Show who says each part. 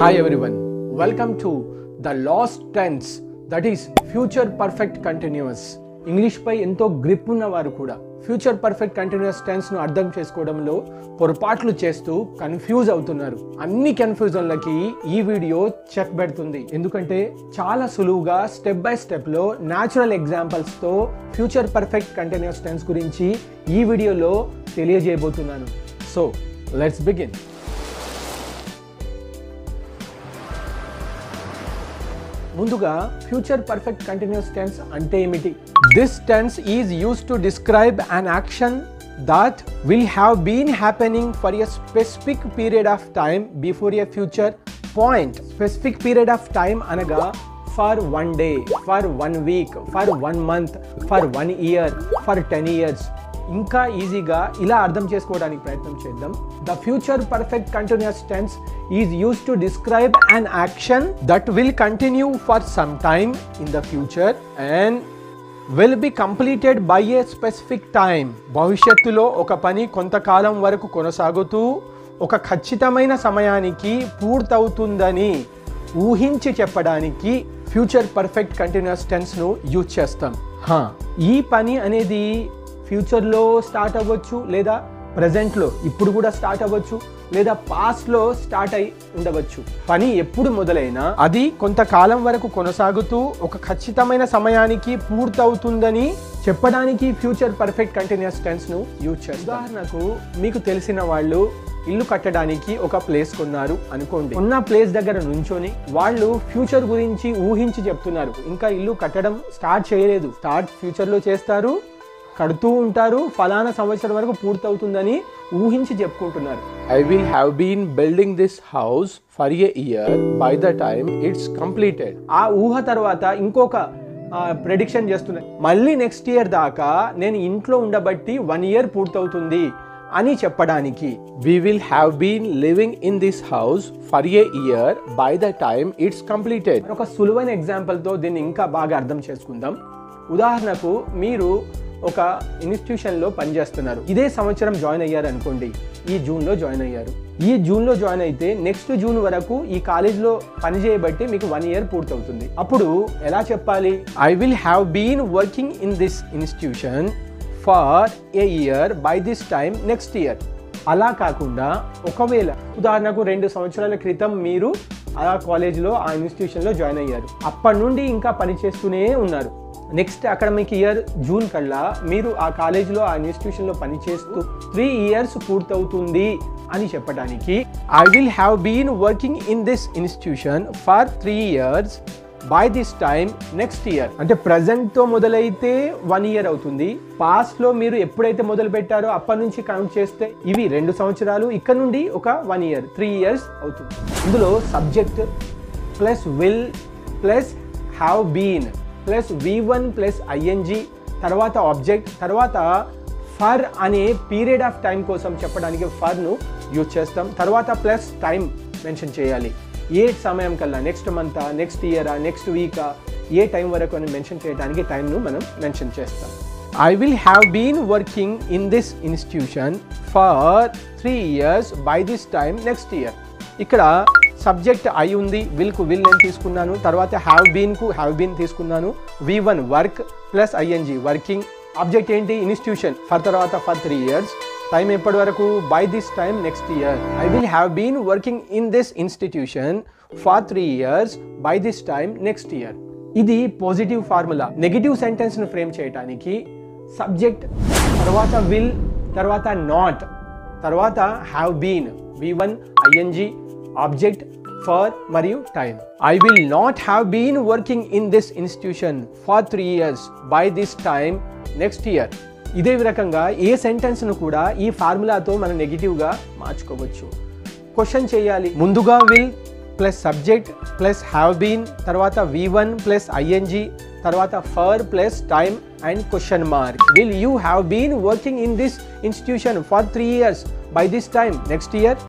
Speaker 1: Hi everyone, welcome to the lost tense, that is future perfect continuous. English పై ఎంతో grip ఉన్నవారు కూడా future perfect continuous tense ను అర్థం చేసుకోవడంలో పొరపాట్లు చేస్తూ కన్ఫ్యూజ్ అవుతున్నారు. అన్ని కన్ఫ్యూజన్లకి ఈ వీడియో చెక్ పెడుతుంది. ఎందుకంటే చాలా సులువుగా స్టెప్ బై స్టెప్ లో న్యాచురల్ ఎగ్జాంపుల్స్ తో ఫ్యూచర్ పర్ఫెక్ట్ కంటిన్యూస్ టెన్స్ గురించి ఈ వీడియోలో తెలియజేయబోతున్నాను. So let's begin. ముందుగా ఫ్యూచర్ పర్ఫెక్ట్ కంటిన్యూస్ టెన్స్ అంటే ఏమిటి? This tense is used to describe an action that will have been happening for a specific period of time before a future point. Specific period of time anaga for 1 day, for 1 week, for 1 month, for 1 year, for 10 years. ఇంకా ఈజీగా ఇలా అర్థం చేసుకోవడానికి ప్రయత్నం చేద్దాం. The future perfect continuous tense is used to describe an action that will continue for some time in the future and will be completed by a specific time. భవిష్యత్తులో ఒక పని కొంతకాలం వరకు కొనసాగుతూ ఒక ఖచ్చితమైన సమయానికి పూర్తవుతుందని ఊహించి చెప్పడానికి ఫ్యూచర్ పర్ఫెక్ట్ కంటిన్యూస్ టెన్స్ ను యూజ్ చేస్తాం. ఈ పని అనేది ఫ్యూచర్లో స్టార్ట్ అవ్వచ్చు, లేదా ప్రజెంట్లో ఇప్పుడు కూడా స్టార్ట్ అవ్వచ్చు, లేదా పాస్ట్లో స్టార్ట్ అయి ఉండవచ్చు. పని ఎప్పుడు మొదలైనా అది కొంతకాలం వరకు కొనసాగుతూ ఒక ఖచ్చితమైన సమయానికి పూర్తవుతుందని చెప్పడానికి ఫ్యూచర్ పర్ఫెక్ట్ కంటిన్యూస్ టెన్స్ ను యూజ్ చేస్తారు. ఉదాహరణకు మీకు తెలిసిన వాళ్ళు ఇల్లు కట్టడానికి ఒక ప్లేస్ కొన్నారు అనుకోండి. ఉన్న ప్లేస్ దగ్గర నుంచొని వాళ్ళు ఫ్యూచర్ గురించి ఊహించి చెప్తున్నారు. ఇంకా ఇల్లు కట్టడం స్టార్ట్ చేయలేదు, స్టార్ట్ ఫ్యూచర్లో చేస్తారు, కడుతూ ఉంటారు, ఫలానా సంవత్సరం వరకు పూర్తవుతుందని ఊహించి చెప్పుకుంటున్నారు. I will have been building this house for a year by the time it's completed. ఆ ఊహ తర్వాత ఇంకొక ప్రెడిక్షన్ చేస్తున్నారు. మళ్ళీ నెక్స్ట్ ఇయర్ దాకా నేను ఇంట్లో ఉండబట్టి 1 year పూర్తవుతుంది అని చెప్పడానికి we will have been living in this house for a year by the time it's completed. ఒక సులువైన ఎగ్జాంపుల్తో దీన్ని ఇంకా బాగా అర్థం చేసుకుందాం. ఉదాహరణకు మీరు ఒక ఇన్స్టిట్యూషన్లో పనిచేస్తున్నారు. ఇదే సంవత్సరం జాయిన్ అయ్యారు అనుకోండి. ఈ జూన్లో జాయిన్ అయ్యారు. ఈ జూన్లో జాయిన్ అయితే నెక్స్ట్ జూన్ వరకు ఈ కాలేజ్లో పని చేయబట్టి మీకు 1 year పూర్తవుతుంది. అప్పుడు ఎలా చెప్పాలి? I will have been working in this institution for a year by this time next year. అలా కాకుండా ఒకవేళ ఉదాహరణకు 2 సంవత్సరాల క్రితం మీరు ఆ కాలేజ్లో ఆ ఇన్స్టిట్యూషన్లో జాయిన్ అయ్యారు. అప్పటి నుండి ఇంకా పని చేస్తూనే ఉన్నారు. నెక్స్ట్ అకాడమిక్ ఇయర్ జూన్ కల్లా మీరు ఆ కాలేజ్లో ఆ ఇన్స్టిట్యూషన్లో పనిచేస్తూ 3 years పూర్తవుతుంది అని చెప్పడానికి I will have been working in this institution for 3 years by this time next year. అంటే ప్రజెంట్తో మొదలైతే 1 year అవుతుంది. పాస్ట్లో మీరు ఎప్పుడైతే మొదలు పెట్టారో అప్పటి నుంచి కౌంట్ చేస్తే ఇవి 2 సంవత్సరాలు, ఇక్కడ నుండి ఒక 1 year 3 years అవుతుంది. ఇందులో subject plus will plus have been plus V1 plus ING, తర్వాత ఆబ్జెక్ట్, తర్వాత ఫర్ అనే పీరియడ్ ఆఫ్ టైం కోసం చెప్పడానికి ఫర్ను యూజ్ చేస్తాం. తర్వాత ప్లస్ టైం మెన్షన్ చేయాలి. ఏ సమయం కల్లా, నెక్స్ట్ మంతా, నెక్స్ట్ ఇయరా, నెక్స్ట్ వీకా, ఏ టైం వరకు అని మెన్షన్ చేయడానికి టైంను మనం మెన్షన్ చేస్తాం. I will have been working in this institution for 3 years by this time next year. ఇక్కడ సబ్జెక్ట్ ఐ ఉంది, విల్కు విల్ నేను తీసుకున్నాను, తర్వాత హ్యావ్ బీన్కు హ్యావ్ బీన్ తీసుకున్నాను, V1 work plus ING working, object ఏంటి ఇన్స్టిట్యూషన్, ఫర్ తర్వాత ఫర్ 3 years, టైం ఎప్పటి వరకు by this time next year. I will have been working in this institution for 3 years by this time next year. ఇది positive formula. Negative సెంటెన్స్ను frame చేయడానికి subject తర్వాత will, తర్వాత not, తర్వాత have been, V1 ING, object for మరియు time. I will not have been working in this institution for 3 years by this time next year. ఇదే రకంగా ఏ సెంటెన్స్ను కూడా ఈ ఫార్ములాతో మనం నెగిటివ్గా మార్చుకోవచ్చు. క్వశ్చన్ చేయాలి. ముందుగా will plus subject plus have been, తర్వాత V1 ప్లస్ ING, తర్వాత for plus time and question mark. Will you have been working in this institution for 3 years by this time next year?